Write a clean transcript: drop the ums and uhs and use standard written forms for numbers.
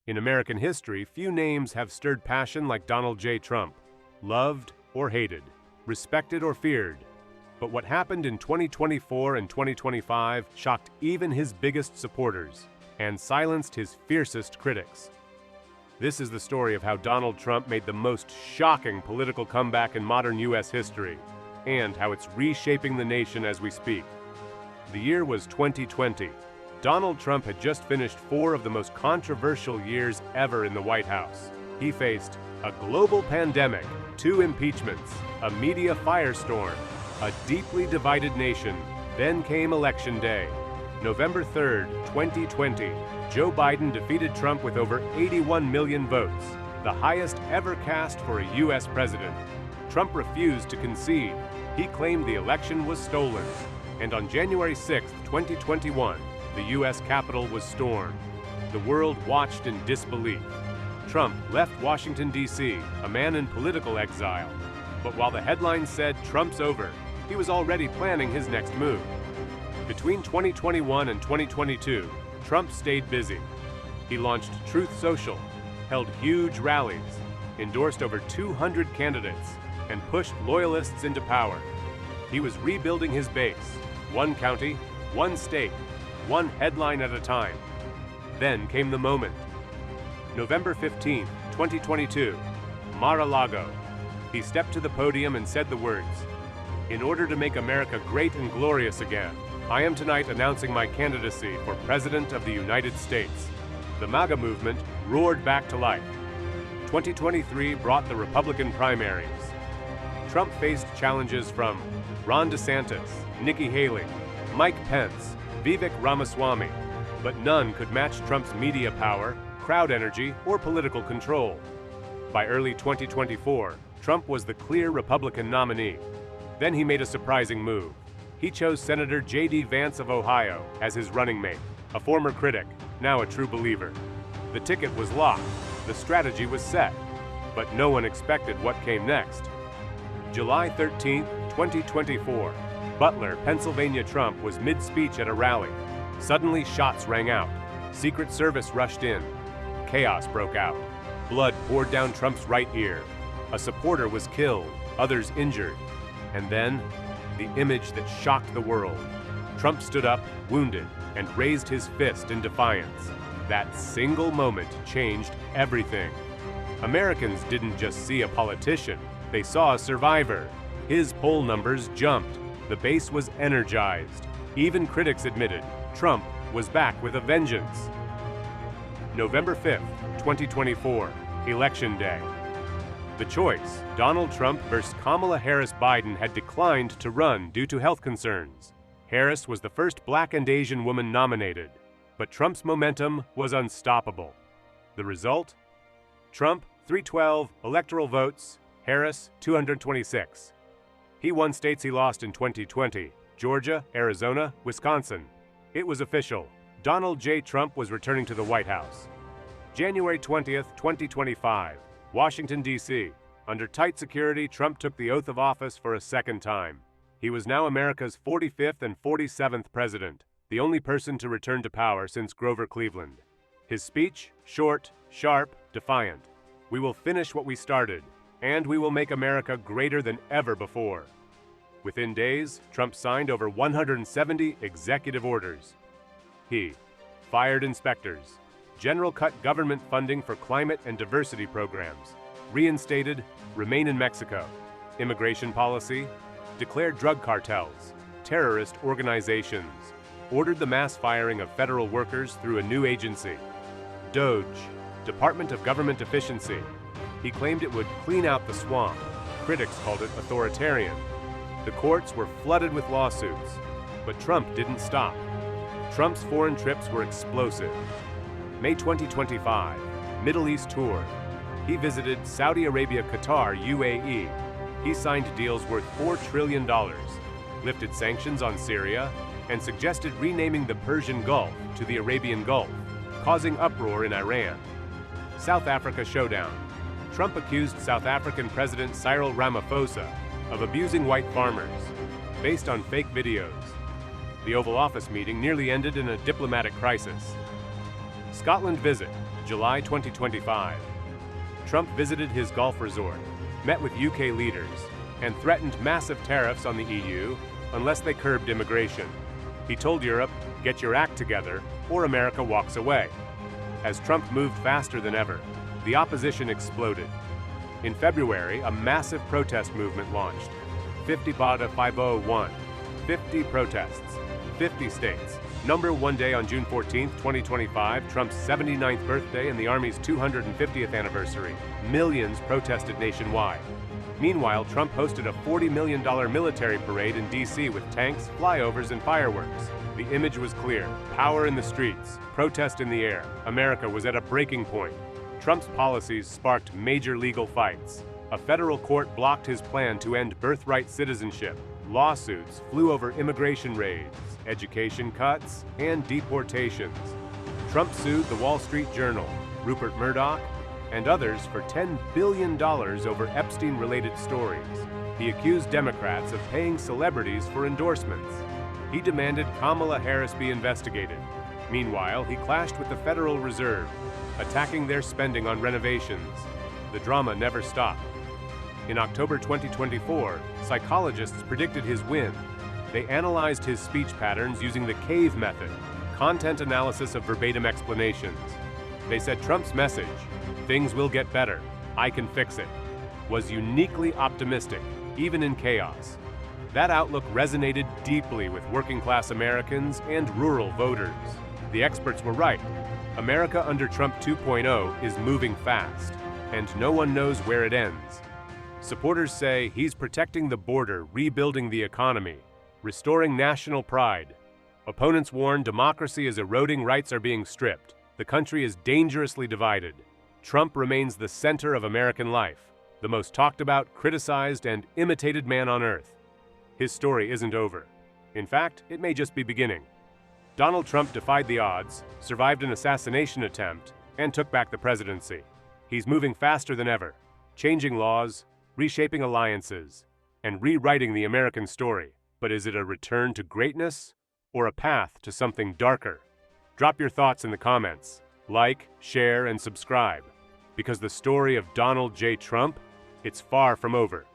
In American history, few names have stirred passion like Donald J. Trump. Loved or hated, respected or feared. But what happened in 2024 and 2025 shocked even his biggest supporters and silenced his fiercest critics. This is the story of how Donald Trump made the most shocking political comeback in modern U.S. history, and how it's reshaping the nation as we speak. The year was 2020. Donald Trump had just finished 4 of the most controversial years ever in the White House. He faced a global pandemic, 2 impeachments, a media firestorm, a deeply divided nation. Then came Election Day. November 3rd, 2020, Joe Biden defeated Trump with over 81 million votes, the highest ever cast for a U.S. president. Trump refused to concede. He claimed the election was stolen. And on January 6, 2021, the U.S. Capitol was stormed. The world watched in disbelief. Trump left Washington, D.C., a man in political exile. But while the headlines said Trump's over, he was already planning his next move. Between 2021 and 2022, Trump stayed busy. He launched Truth Social, held huge rallies, endorsed over 200 candidates, and pushed loyalists into power. He was rebuilding his base, one county, one state, one headline at a time. Then came the moment. November 15, 2022, Mar-a-Lago. He stepped to the podium and said the words, "In order to make America great and glorious again, I am tonight announcing my candidacy for President of the United States." The MAGA movement roared back to life. 2023 brought the Republican primaries. Trump faced challenges from Ron DeSantis, Nikki Haley, Mike Pence, Vivek Ramaswamy, but none could match Trump's media power, crowd energy, or political control. By early 2024, Trump was the clear Republican nominee. Then he made a surprising move. He chose Senator J.D. Vance of Ohio as his running mate, a former critic, now a true believer. The ticket was locked, the strategy was set, but no one expected what came next. July 13, 2024, Butler, Pennsylvania. Trump was mid-speech at a rally. Suddenly, shots rang out. Secret Service rushed in. Chaos broke out. Blood poured down Trump's right ear. A supporter was killed, others injured. And then, the image that shocked the world. Trump stood up, wounded, and raised his fist in defiance. That single moment changed everything. Americans didn't just see a politician, they saw a survivor. His poll numbers jumped. The base was energized. Even critics admitted Trump was back with a vengeance. November 5th, 2024, Election Day. The choice, Donald Trump versus Kamala Harris. Biden had declined to run due to health concerns. Harris was the first Black and Asian woman nominated, but Trump's momentum was unstoppable. The result? Trump, 312 electoral votes, Harris, 226. He won states he lost in 2020, Georgia, Arizona, Wisconsin. It was official. Donald J. Trump was returning to the White House. January 20th, 2025, Washington, D.C. Under tight security, Trump took the oath of office for a second time. He was now America's 45th and 47th president, the only person to return to power since Grover Cleveland. His speech, short, sharp, defiant. "We will finish what we started, and we will make America greater than ever before." Within days, Trump signed over 170 executive orders. He fired inspectors, general cut government funding for climate and diversity programs, reinstated Remain in Mexico, immigration policy, declared drug cartels, terrorist organizations, ordered the mass firing of federal workers through a new agency. DOGE, Department of Government Efficiency. He claimed it would clean out the swamp. Critics called it authoritarian. The courts were flooded with lawsuits, but Trump didn't stop. Trump's foreign trips were explosive. May 2025, Middle East tour. He visited Saudi Arabia, Qatar, UAE. He signed deals worth $4 trillion, lifted sanctions on Syria, and suggested renaming the Persian Gulf to the Arabian Gulf, causing uproar in Iran. South Africa showdown. Trump accused South African President Cyril Ramaphosa of abusing white farmers, based on fake videos. The Oval Office meeting nearly ended in a diplomatic crisis. Scotland visit. July 2025. Trump visited his golf resort, met with UK leaders, and threatened massive tariffs on the EU unless they curbed immigration. He told Europe, "Get your act together, or America walks away." As Trump moved faster than ever, the opposition exploded. In February, a massive protest movement launched. 50 Bada 501, 50 protests, 50 states. Number one day on June 14, 2025, Trump's 79th birthday and the Army's 250th anniversary. Millions protested nationwide. Meanwhile, Trump hosted a $40 million military parade in D.C. with tanks, flyovers, and fireworks. The image was clear: power in the streets, protest in the air. America was at a breaking point. Trump's policies sparked major legal fights. A federal court blocked his plan to end birthright citizenship. Lawsuits flew over immigration raids, education cuts, and deportations. Trump sued the Wall Street Journal, Rupert Murdoch, and others for $10 billion over Epstein-related stories. He accused Democrats of paying celebrities for endorsements. He demanded Kamala Harris be investigated. Meanwhile, he clashed with the Federal Reserve, attacking their spending on renovations. The drama never stopped. In October 2024, psychologists predicted his win. They analyzed his speech patterns using the CAVE method, content analysis of verbatim explanations. They said Trump's message, "Things will get better, I can fix it," was uniquely optimistic, even in chaos. That outlook resonated deeply with working-class Americans and rural voters. The experts were right. America under Trump 2.0 is moving fast, and no one knows where it ends. Supporters say he's protecting the border, rebuilding the economy, restoring national pride. Opponents warn democracy is eroding, rights are being stripped. The country is dangerously divided. Trump remains the center of American life, the most talked about, criticized, and imitated man on earth. His story isn't over. In fact, it may just be beginning. Donald Trump defied the odds, survived an assassination attempt, and took back the presidency. He's moving faster than ever, changing laws, reshaping alliances, and rewriting the American story. But is it a return to greatness or a path to something darker? Drop your thoughts in the comments. Like, share, and subscribe. Because the story of Donald J. Trump, it's far from over.